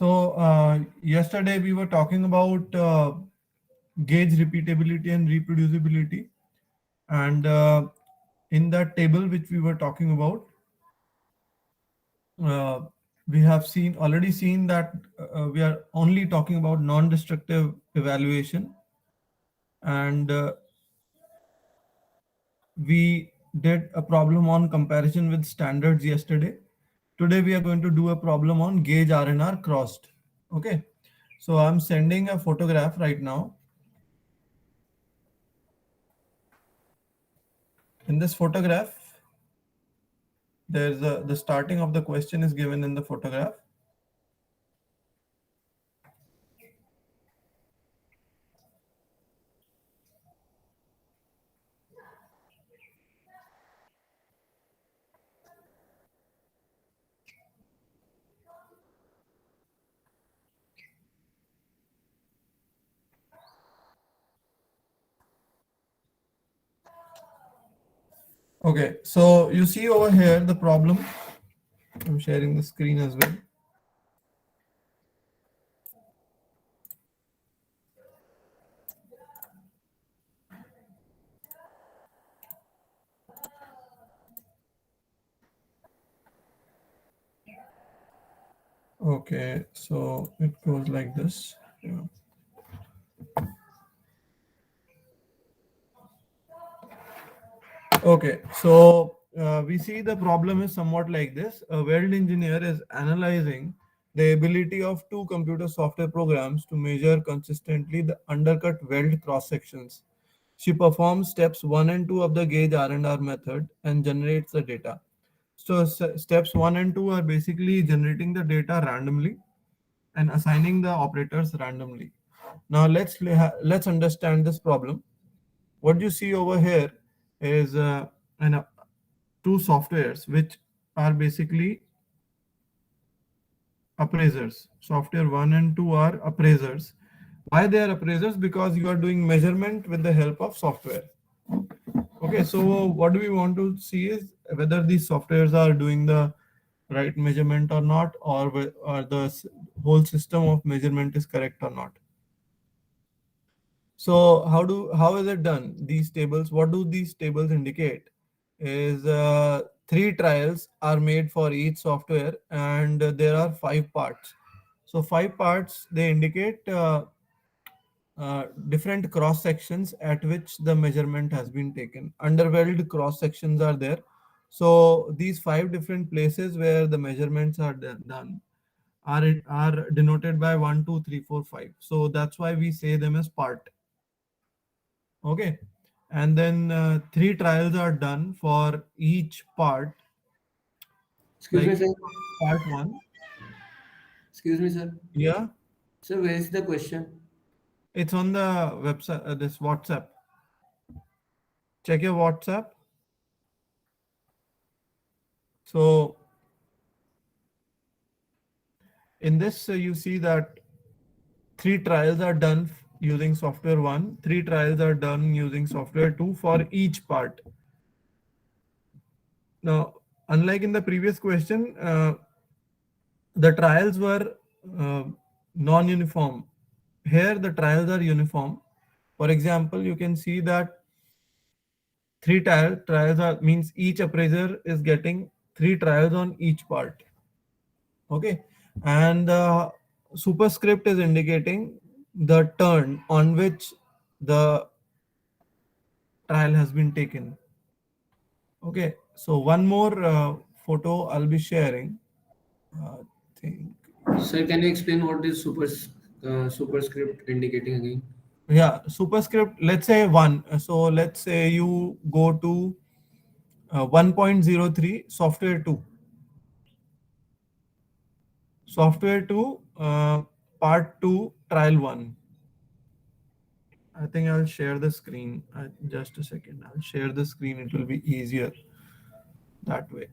Yesterday we were talking about gauge repeatability and reproducibility, and in that table which we were talking about, uh, we have already seen that we are only talking about non-destructive evaluation, and we did a problem on comparison with standards yesterday. Today we are going to do a problem on gauge RNR crossed. Okay, so I'm sending a photograph right now. In this photograph, the starting of the question is given in the photograph. Okay, so you see over here the problem. I'm sharing the screen as well. Okay, so it goes like this. Yeah. Okay, so we see the problem is somewhat like this. A weld engineer is analyzing the ability of two computer software programs to measure consistently the undercut weld cross sections. She performs steps 1 and 2 of the gauge R&R method and generates the data. So steps 1 and 2 are basically generating the data randomly and assigning the operators randomly. Now let's understand this problem. What you see over here is two softwares which are basically appraisers. Software 1 and 2 are appraisers. Why they are appraisers? Because you are doing measurement with the help of software. Okay, so what do we want to see is whether these softwares are doing the right measurement or not, or the whole system of measurement is correct or not. So how is it done? These tables, what do these tables indicate? Is three trials are made for each software, and there are five parts. So five parts, they indicate different cross sections at which the measurement has been taken. Underweld cross sections are there. So these five different places where the measurements are done are denoted by 1, 2, 3, 4, 5. So that's why we say them as part. Okay, and then three trials are done for each part. Excuse me, Like sir. part one. Excuse me, sir. Yeah, Sir, where is the question? it's on the website, this WhatsApp. Check your WhatsApp. So in this, you see that three trials are done using software one, three trials are done using software two for each part. Now, unlike in the previous question, the trials were uh, non-uniform. Here, the trials are uniform. For example, you can see that three trials are means each appraiser is getting three trials on each part. Okay, and the superscript is indicating the turn on which the trial has been taken. Okay, so one more photo I'll be sharing. I think, Sir, can you explain what is superscript indicating again? yeah, superscript. Let's say one. So let's say you go to 1.03 software 2. Software 2, part 2, trial 1. I think I'll share the screen. Just a second. I'll share the screen. It will be easier that way.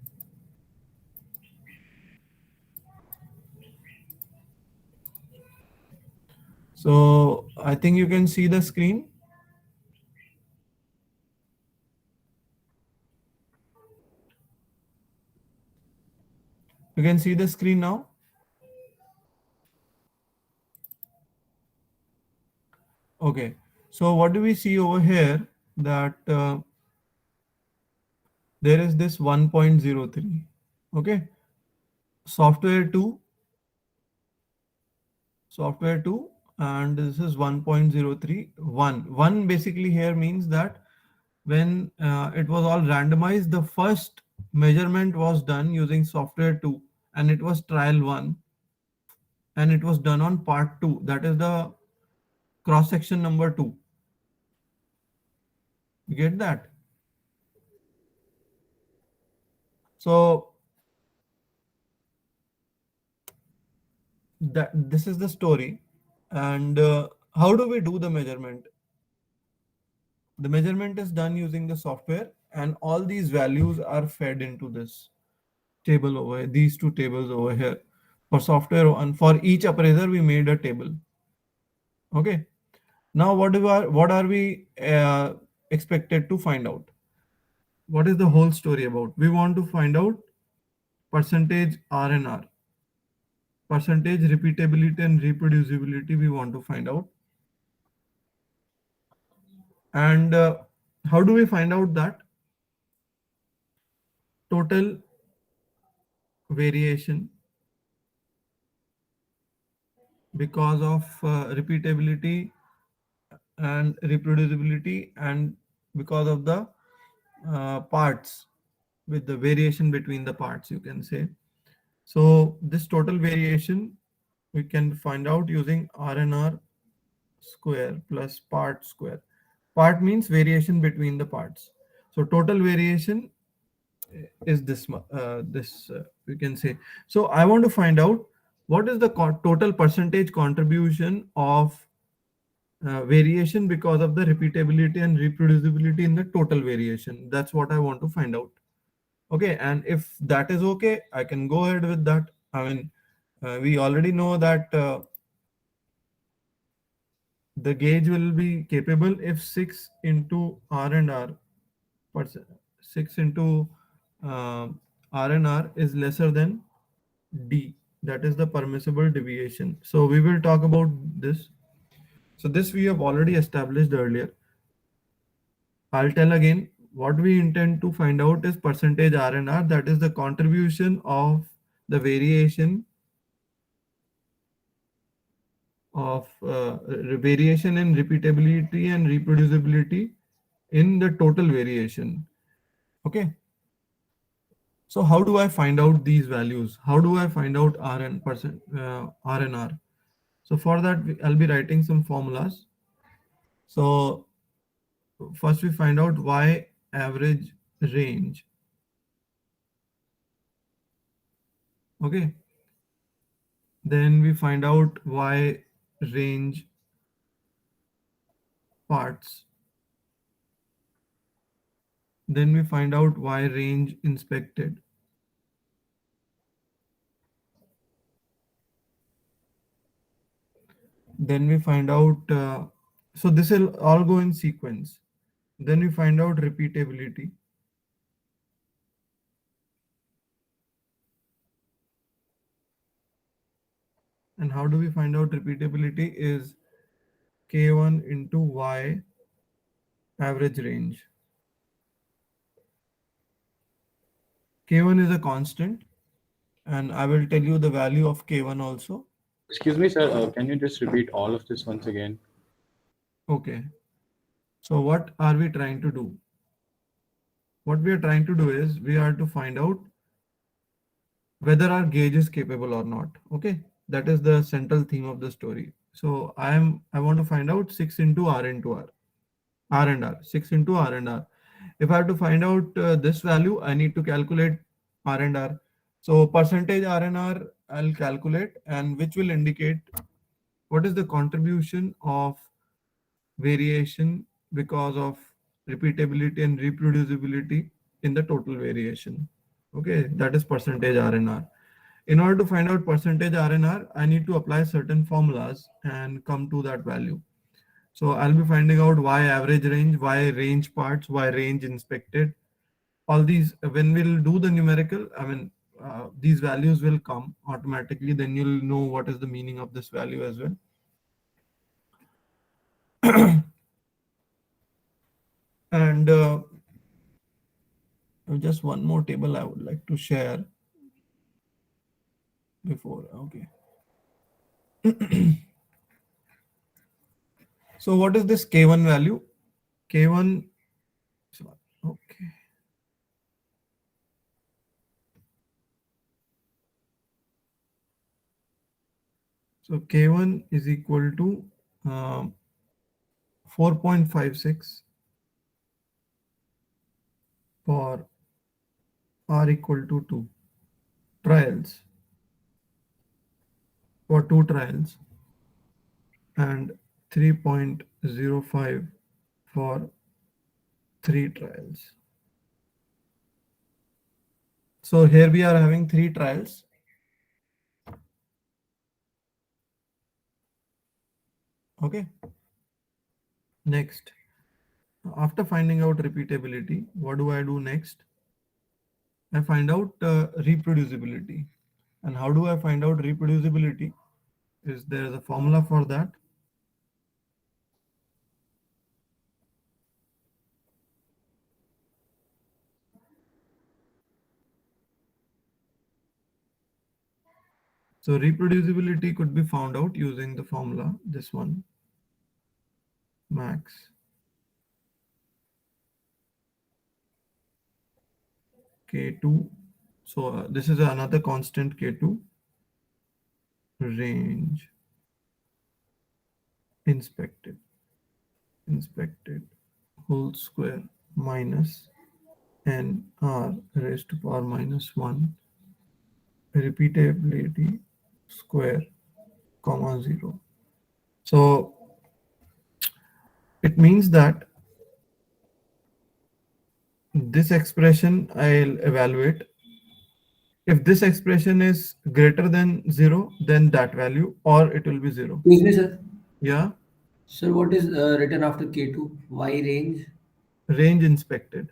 So I think you can see the screen. You can see the screen now. Okay, so what do we see over here? That there is this 1.03. Okay, software 2, software 2, and this is 1.03. 1 basically here means that when it was all randomized, the first measurement was done using software 2, and it was trial 1, and it was done on part 2, that is the cross section number 2. You get that? So that this is the story. And how do we do the measurement? The measurement is done using the software, and all these values are fed into this table over here, these two tables over here. For software and for each appraiser, we made a table. Okay. Now what are we expected to find out? What is the whole story about? We want to find out percentage RNR, percentage repeatability and reproducibility. We want to find out. And how do we find out that? Total variation because of repeatability and reproducibility, and because of the parts, with the variation between the parts, you can say. So this total variation we can find out using RNR square plus part square. Part means variation between the parts. So total variation is this we can say. So I want to find out what is the total percentage contribution of variation because of the repeatability and reproducibility in the total variation. That's what I want to find out. Okay, and if that is okay, I can go ahead with that. I mean, we already know that the gauge will be capable if 6 into R and R percent, 6 into uh, R and R is lesser than D. That is the permissible deviation. So we will talk about this. So this we have already established earlier. I'll tell again, what we intend to find out is percentage RNR, that is the contribution of the variation of variation in repeatability and reproducibility in the total variation. Okay. So how do I find out these values? How do I find out RNR? So for that, I'll be writing some formulas. So first we find out Y average range. Okay. Then we find out Y range parts. Then we find out Y range inspected. Then we find out, so this will all go in sequence. Then we find out repeatability. And how do we find out repeatability is K1 into Y average range. K1 is a constant, and I will tell you the value of K1 also. Excuse me, sir. Can you just repeat all of this once again? Okay. So what are we trying to do? What we are trying to do is we are to find out whether our gauge is capable or not. Okay. That is the central theme of the story. So I want to find out 6 into R into R. R and R, 6 into R and R. If I have to find out this value, I need to calculate R and R. So percentage R and R, I'll calculate, and which will indicate what is the contribution of variation because of repeatability and reproducibility in the total variation. Okay, that is percentage R and R. In order to find out percentage R and R, I need to apply certain formulas and come to that value. So I'll be finding out Y average range, Y range parts, Y range inspected. All these, when we'll do the numerical, I mean, these values will come automatically. Then you'll know what is the meaning of this value as well. And just one more table I would like to share before. Okay. So what is this K1 value? K1, okay. So K1 is equal to 4.56 for R equal to 2 trials, for 2 trials, and 3.05 for 3 trials. So here we are having 3 trials. Okay. Next, after finding out repeatability, what do I do next? I find out reproducibility. And how do I find out reproducibility? Is there a formula for that? So reproducibility could be found out using the formula, this one, max K2. So this is another constant K2, range inspected whole square minus n r raised to power minus 1 repeatability square comma 0. So it means that this expression I'll evaluate. If this expression is greater than 0, then that value, or it will be 0. Excuse me, sir. Yeah, Sir, what is written after K2? Y range? range inspected.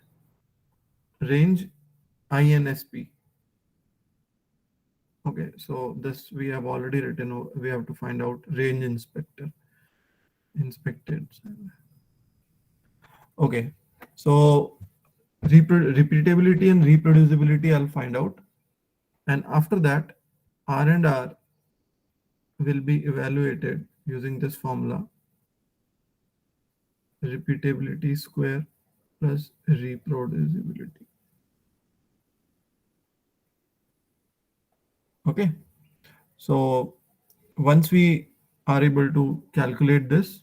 Range INSP. Okay, so this we have already written. We have to find out range inspected. Okay, so repeatability and reproducibility I'll find out, and after that R and R will be evaluated using this formula, repeatability square plus reproducibility. Okay, so once we are able to calculate this,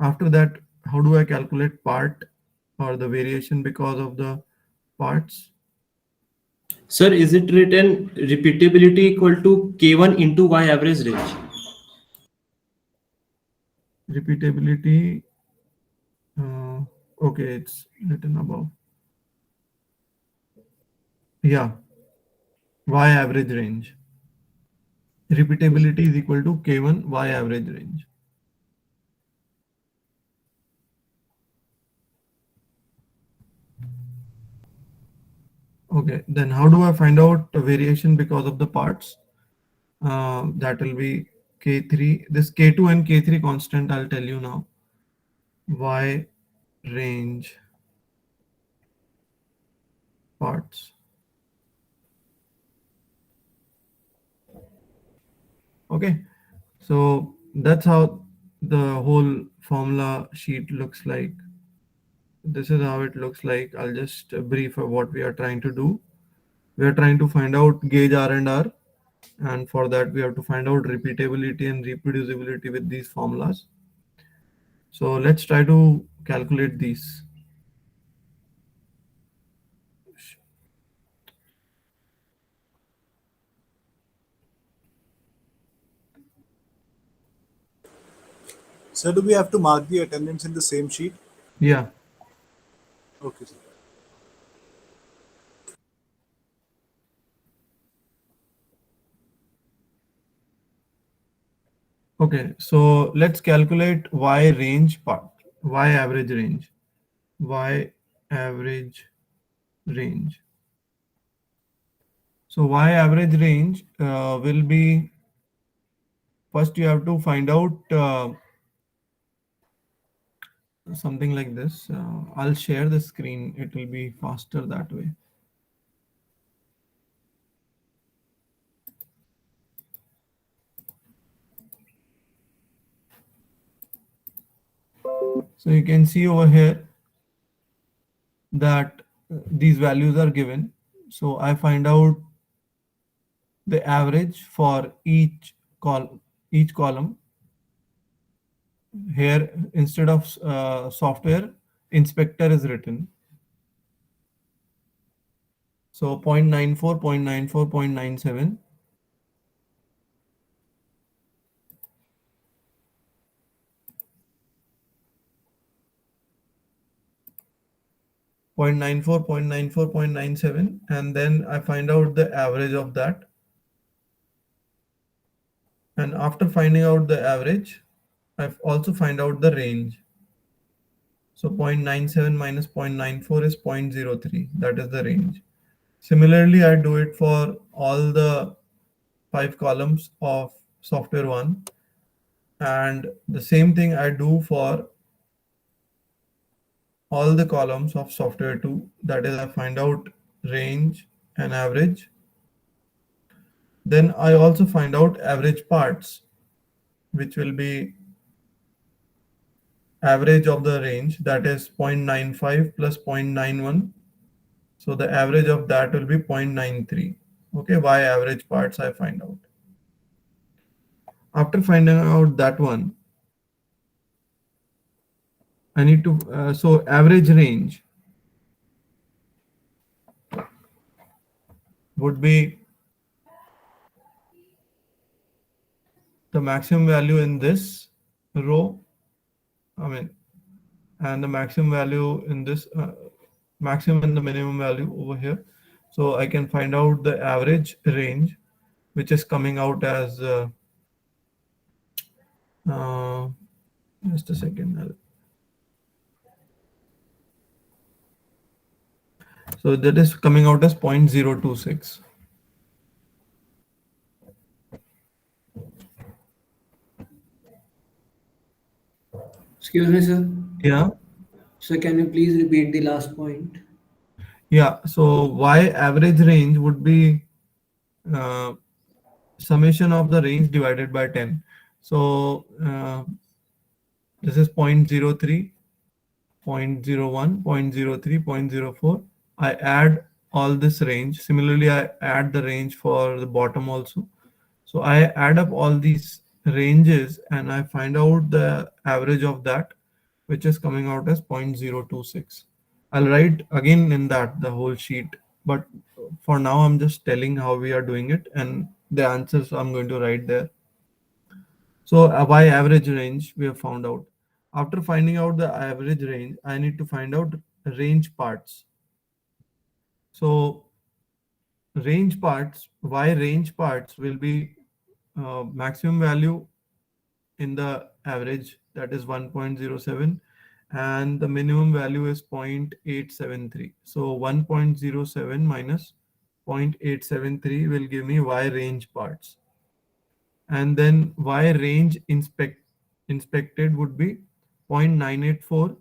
after that, how do I calculate part or the variation because of the parts? Sir, is it written repeatability equal to K1 into Y average range? Repeatability, okay, it's written above. Yeah, Y average range. Repeatability is equal to K1 Y average range. Okay, then how do I find out the variation because of the parts? That will be K3. This K2 and K3 constant, I'll tell you now. Y range parts. Okay, so that's how the whole formula sheet looks like. This is how it looks like. I'll just brief what we are trying to do. We are trying to find out gauge R and R, and for that we have to find out repeatability and reproducibility with these formulas. So let's try to calculate these. Sir, do we have to mark the attendance in the same sheet? Yeah. Okay, sir. Okay, so let's calculate Y range part, Y average range, Y average range. So Y average range will be, first you have to find out something like this. I'll share the screen. It will be faster that way. So you can see over here that these values are given. So I find out the average for each column. Here, instead of software, inspector is written. So 0.94, 0.94, 0.97. 0.94, 0.94, 0.97, and then I find out the average of that. And after finding out the average, I also find out the range. So 0.97 minus 0.94 is 0.03. That is the range. Similarly, I do it for all the 5 columns of software 1. And the same thing I do for all the columns of software 2. That is, I find out range and average. Then I also find out average parts, which will be average of the range, that is 0.95 plus 0.91. So the average of that will be 0.93. Okay, y average parts I find out. After finding out that one, I need to, so average range would be the maximum value in this row, and the maximum value in this, maximum and the minimum value over here. So I can find out the average range, which is coming out as, just a second. So that is coming out as 0.026. Excuse me, sir. Yeah. So can you please repeat the last point? Yeah. So y average range would be summation of the range divided by 10. So this is 0.03, 0.01, 0.03, 0.04. I add all this range. Similarly, I add the range for the bottom also. So I add up all these ranges and I find out the average of that, which is coming out as 0.026. I'll write again in that the whole sheet, but for now I'm just telling how we are doing it, and the answers I'm going to write there. So by average range we have found out. After finding out the average range, I need to find out range parts. So range parts, y range parts will be maximum value in the average, that is 1.07, and the minimum value is 0.873. So 1.07 minus 0.873 will give me y range parts, and then y range inspected would be 0.984.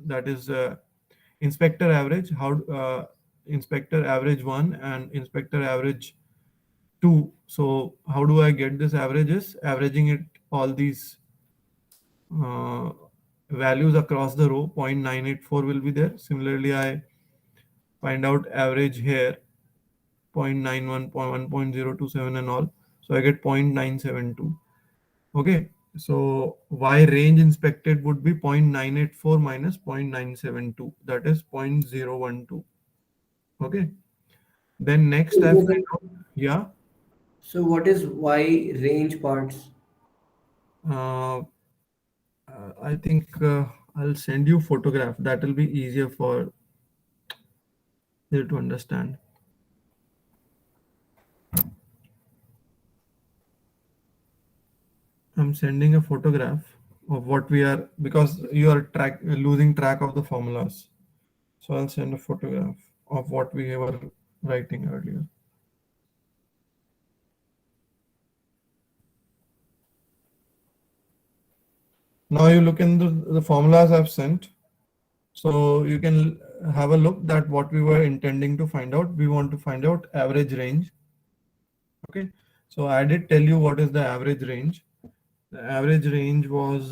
That is inspector average. Inspector average 1 and inspector average 2. So how do I get this averages? Averaging it all these values across the row. 0.984 will be there. Similarly, I find out average here, 0.91, 1.027 and all. So I get 0.972. Okay. So y range inspected would be 0.984 minus 0.972. That is 0.012. Okay. Then next I find out, yeah. So what is Y range parts? I think I'll send you photograph. That will be easier for you to understand. I'm sending a photograph of what we are, because you are losing track of the formulas. So I'll send a photograph of what we were writing earlier. Now you look into the formulas I've sent. So you can have a look that what we were intending to find out. We want to find out average range. Okay. So I did tell you what is the average range. The average range was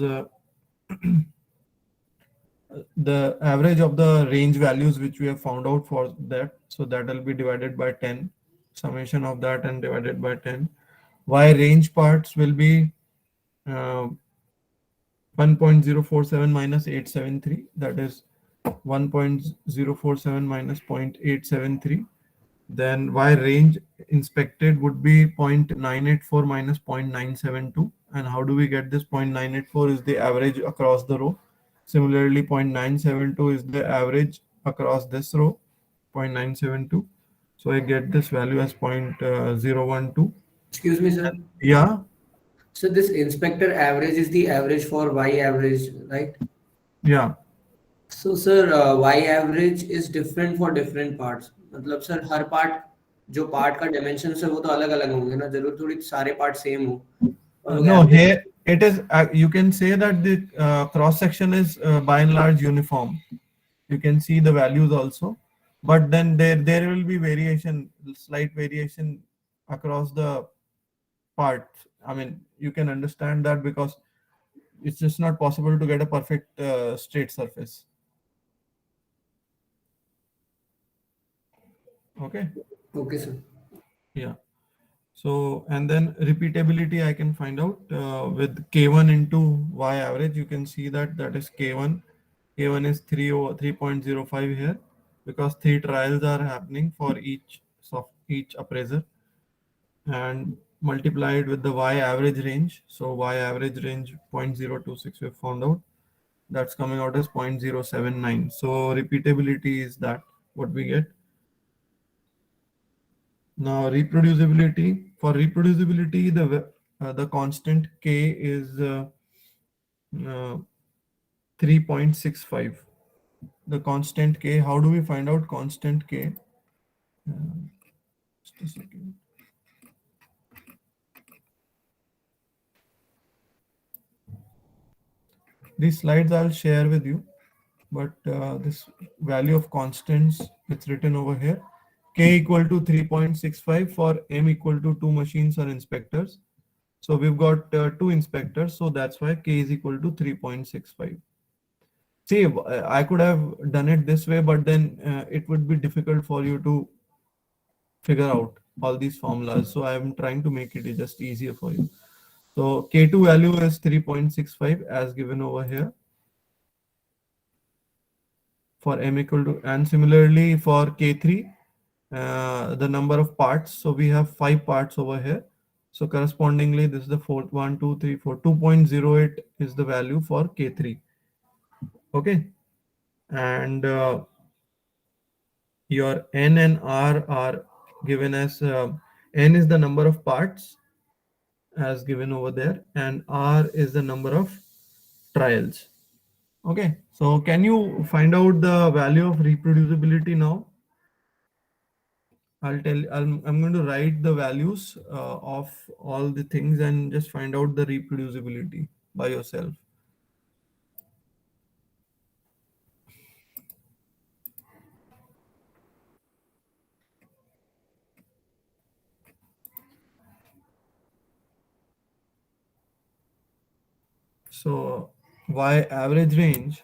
the average of the range values which we have found out for that. So that will be divided by 10, summation of that and divided by 10. Y range parts will be 1.047 minus 873, that is 1.047 minus 0.873. Then Y range inspected would be 0.984 minus 0.972. And how do we get this? 0.984 is the average across the row. Similarly, 0.972 is the average across this row, 0.972. So I get this value as 0.012. Excuse me, sir. Yeah, So this inspector average is the average for Y average, right? yeah. So sir, Y average is different for different parts. मतलब sir हर part जो part का dimension है वो तो अलग अलग होंगे ना, जरूर थोड़ी सारे पार्ट सेम हो. No, here it is. You can say that the cross section is by and large uniform. You can see the values also, but then there will be variation, slight variation across the parts. I mean, you can understand that because it's just not possible to get a perfect straight surface. Okay. Okay, sir. Yeah. So, and then repeatability I can find out with K1 into Y average. You can see that that is K1. K1 is 3.05 here because 3 trials are happening for each appraiser, and multiplied with the Y average range. So Y average range 0.026 we found out. That's coming out as 0.079. So repeatability is that what we get. Now reproducibility. For reproducibility, the constant K is 3.65. The constant K. How do we find out constant K? Just a second. These slides I'll share with you, but this value of constants, it's written over here. K equal to 3.65 for M equal to 2 machines or inspectors. So we've got 2 inspectors, so that's why K is equal to 3.65. See, I could have done it this way, but then it would be difficult for you to figure out all these formulas. So I'm trying to make it just easier for you. So K2 value is 3.65 as given over here for M equal to, and similarly for K3, the number of parts. So we have 5 parts over here. So correspondingly, this is the fourth one, 2, 3, 4. 2.08 is the value for K3. Okay. And your N and R are given as N is the number of parts as given over there, and R is the number of trials. Okay, so can you find out the value of reproducibility now? I'm going to write the values of all the things and just find out the reproducibility by yourself. So Y average range,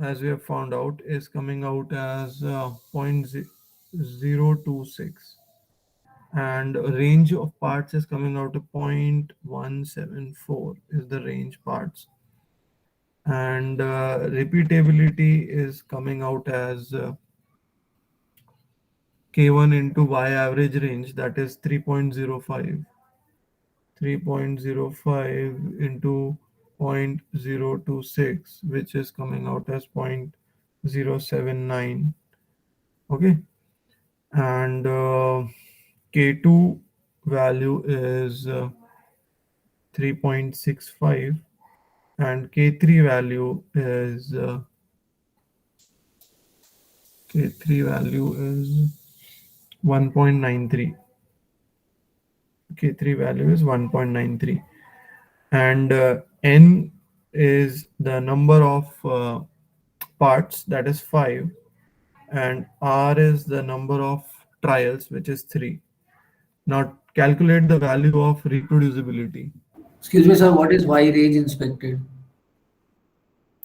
as we have found out, is coming out as 0.026, and range of parts is coming out to 0.174 is the range parts, and repeatability is coming out as K1 into Y average range, that is 3.05. 3.05 into 0.026, which is coming out as 0.079. Okay, and K2 value is 3.65, and K3 value is K3 value is 1.93. K3 value is 1.93, and N is the number of parts, that is 5, and R is the number of trials, which is 3. Now calculate the value of reproducibility. Excuse me, sir. What is Y range inspected?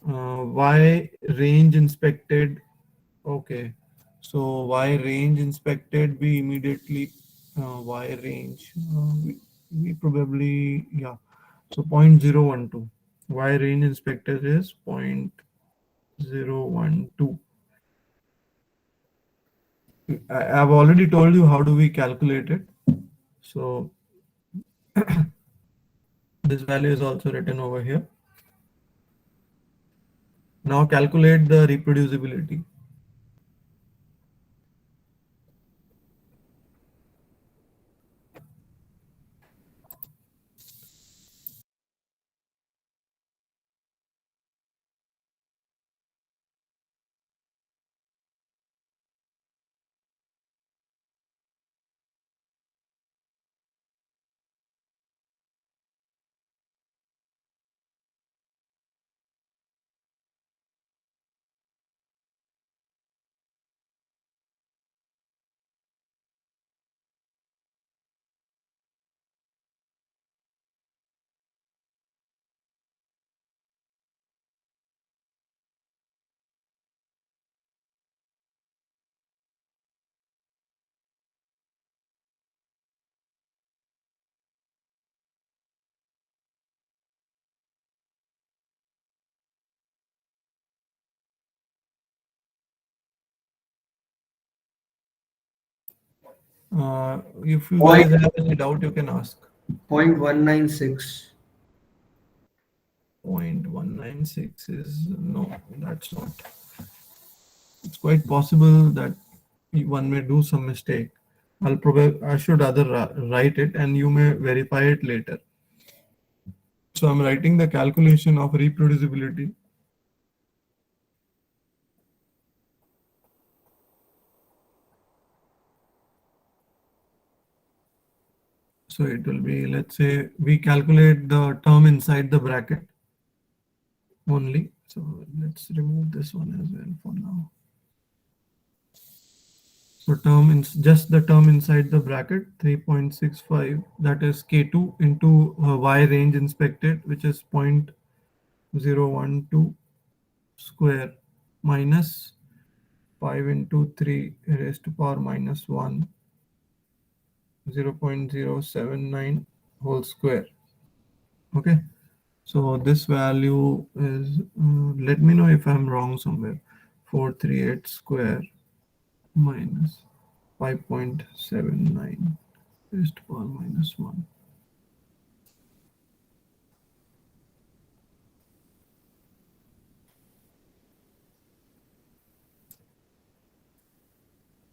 Y range inspected. Okay, so Y range inspected, we immediately Y range. We probably, yeah. So 0.012. Y range inspected is 0.012. I've already told you how do we calculate it. So this value is also written over here. Now calculate the reproducibility. If you guys have any doubt, you can ask. 0.196. 0.196 is, no, that's not. It's quite possible that one may do some mistake. I should rather write it and you may verify it later. So I'm writing the calculation of reproducibility. So it will be, let's say we calculate the term inside the bracket only. So let's remove this one as well for now. So just the term inside the bracket, 3.65, that is K2 into Y range inspected, which is 0.012 square minus 5 into 3 raised to power minus 1, 0.079 whole square. Okay, so this value is, let me know if I'm wrong somewhere, 438 square minus 5.79 raised to power minus 1.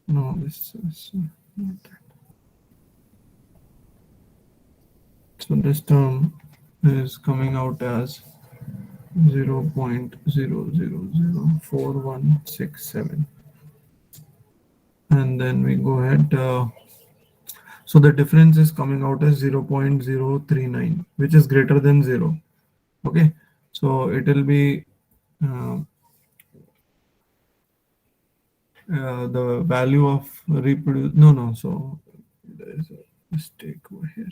No, this is not that. So this term is coming out as 0.0004167. And then we go ahead. So the difference is coming out as 0.039, which is greater than 0. Okay, so it will be the value of reproduce. No. So there is a mistake over here.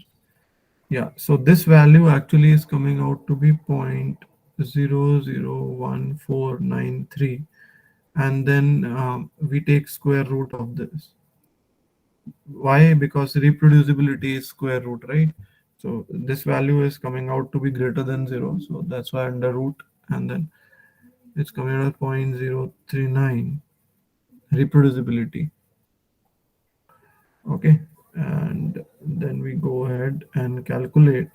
Yeah, so this value actually is coming out to be 0.001493, and then we take square root of this. Why? Because reproducibility is square root, right? So this value is coming out to be greater than 0, so that's why under root, and then it's coming out 0.039 reproducibility. Okay, and then we go ahead and calculate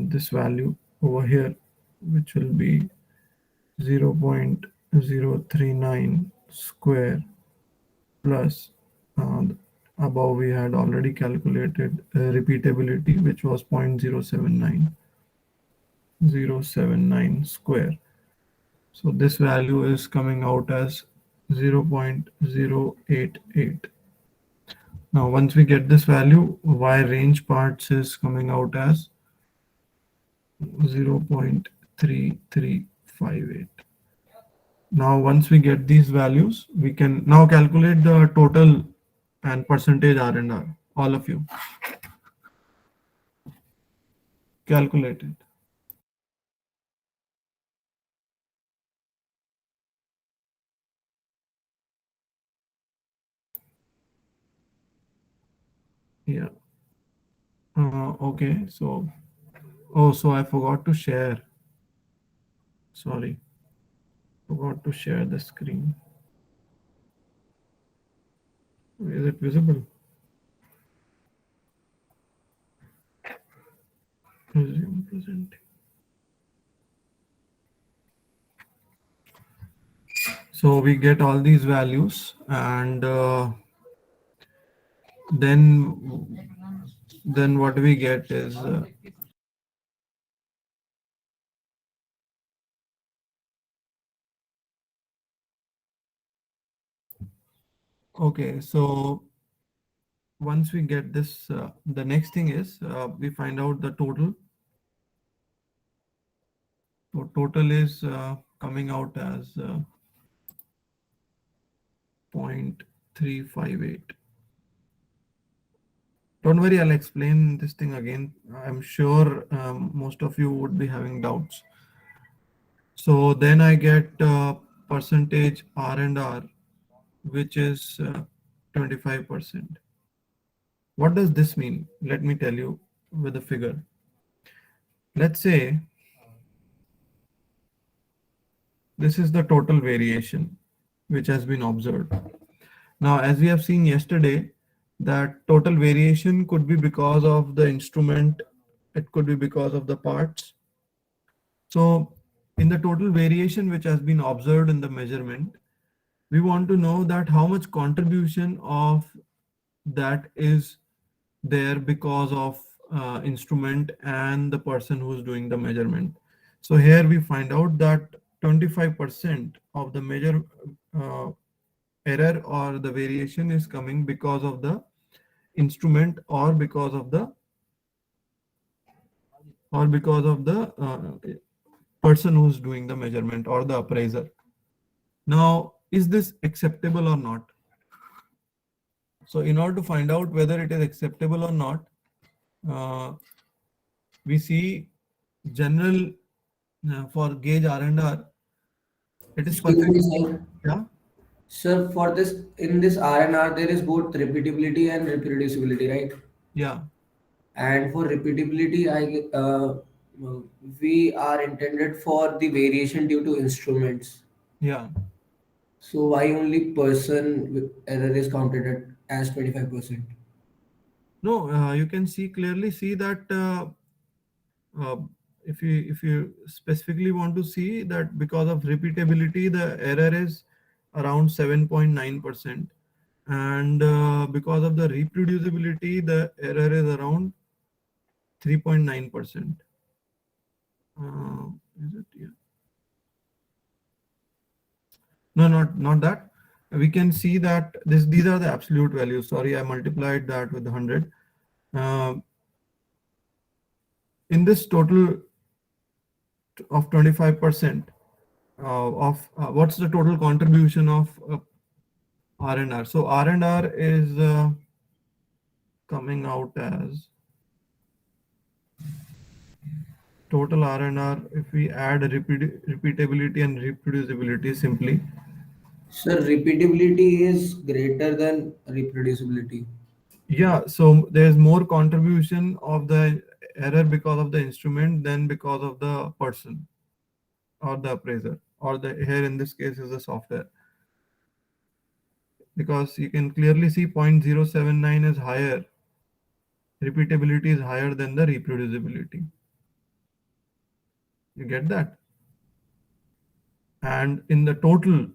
this value over here, which will be 0.039 square plus above we had already calculated repeatability, which was 0.079 square. So this value is coming out as 0.088. Now once we get this value, Y range parts is coming out as 0.0 3358. Now, once we get these values, we can now calculate the total and percentage R&R, all of you. Calculate it. Yeah. Okay, so, oh, so I forgot to share. Sorry, forgot to share the screen. Is it visible? Resume presenting. So we get all these values, and then what we get is okay. So once we get this, the next thing is we find out the total. So total is coming out as 0.358. Don't worry, I'll explain this thing again. I'm sure most of you would be having doubts. So then I get percentage R&R, which is 25%. What does this mean? Let me tell you with a figure. Let's say this is the total variation which has been observed. Now, as we have seen yesterday, that total variation could be because of the instrument, it could be because of the parts. So in the total variation which has been observed in the measurement, we want to know that how much contribution of that is there because of instrument and the person who's doing the measurement. So here we find out that 25% of the measure error or the variation is coming because of the instrument or because of the person who's doing the measurement or the appraiser. Now, is this acceptable or not? So in order to find out whether it is acceptable or not, we see general for gauge R&R, it is Excuse me, perfect. sir. Yeah. Sir, for this, in this R&R, there is both repeatability and reproducibility, right? Yeah. And for repeatability, we are intended for the variation due to instruments. Yeah. So why only person with error is counted as 25%? No, you can clearly see that if you specifically want to see that because of repeatability, the error is around 7.9%, and because of the reproducibility, the error is around 3.9%. Is it? Yeah. No, not that. We can see that these are the absolute values. Sorry, I multiplied that with 100. In this total of 25% of what's the total contribution of R&R? So R&R is coming out as total R&R if we add repeatability and reproducibility simply. Sir, repeatability is greater than reproducibility. Yeah, so there's more contribution of the error because of the instrument than because of the person or the appraiser, or the here in this case is the software. Because you can clearly see 0.079 is higher, repeatability is higher than the reproducibility. You get that? And in the total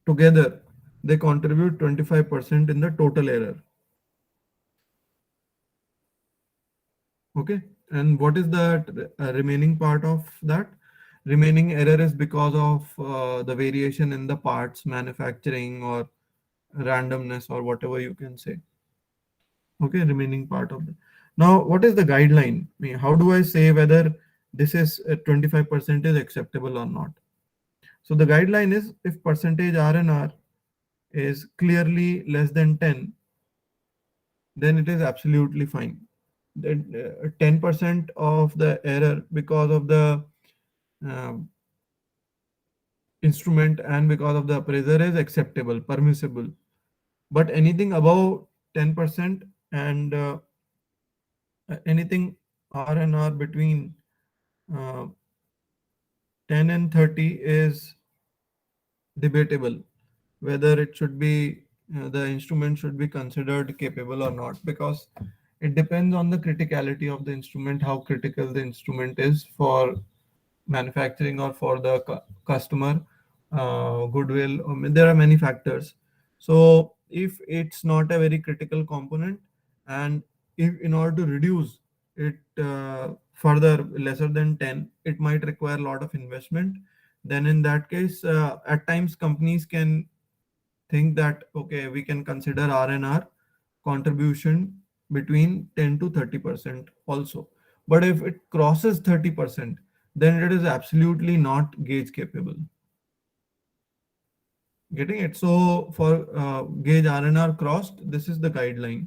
together, they contribute 25% in the total error. Okay, and what is the remaining part of that? Remaining error is because of the variation in the parts manufacturing or randomness or whatever you can say. Okay, remaining part of it. Now, what is the guideline? I mean, how do I say whether this is 25% is acceptable or not. So the guideline is if percentage RNR is clearly less than 10, then it is absolutely fine. 10% of the error because of the um, instrument and because of the appraiser is acceptable, permissible. But anything above 10% and anything RNR between 10 and 30 is debatable whether it should be the instrument should be considered capable or not, because it depends on the criticality of the instrument, how critical the instrument is for manufacturing or for the customer goodwill. There are many factors. So if it's not a very critical component, and if in order to reduce it further lesser than 10, it might require a lot of investment, then in that case at times companies can think that okay, we can consider RNR contribution between 10 to 30% also. But if it crosses 30%, then it is absolutely not gauge capable. Getting it? So for gauge RNR crossed, this is the guideline.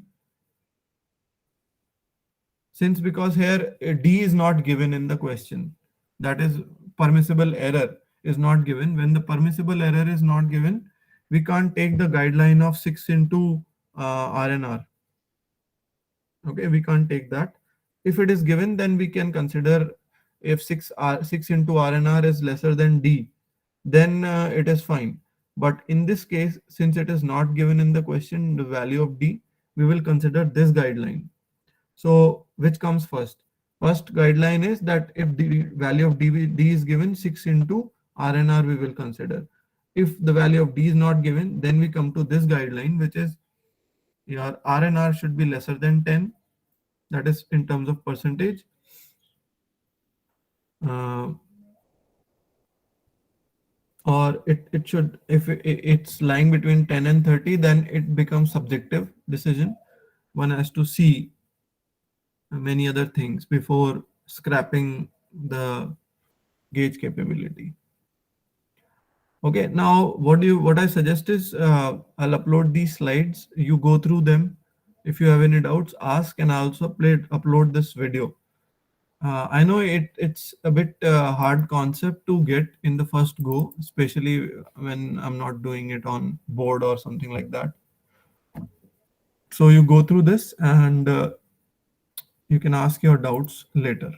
Since because here D is not given in the question, that is permissible error is not given. When the permissible error is not given, we can't take the guideline of 6 into RNR. Okay, we can't take that. If it is given, then we can consider if 6 into RNR is lesser than D, then it is fine. But in this case, since it is not given in the question, the value of D, we will consider this guideline. So which comes first? First guideline is that if the value of D is given, 6 into RNR we will consider. If the value of D is not given, then we come to this guideline, which is your RNR should be lesser than 10. That is in terms of percentage. Or it should, if it's lying between 10 and 30, then it becomes subjective decision. One has to see many other things before scrapping the gauge capability. Okay, now what I suggest is I'll upload these slides. You go through them. If you have any doubts, ask, and I also upload this video. I know it's a bit hard concept to get in the first go, especially when I'm not doing it on board or something like that. So you go through this and you can ask your doubts later.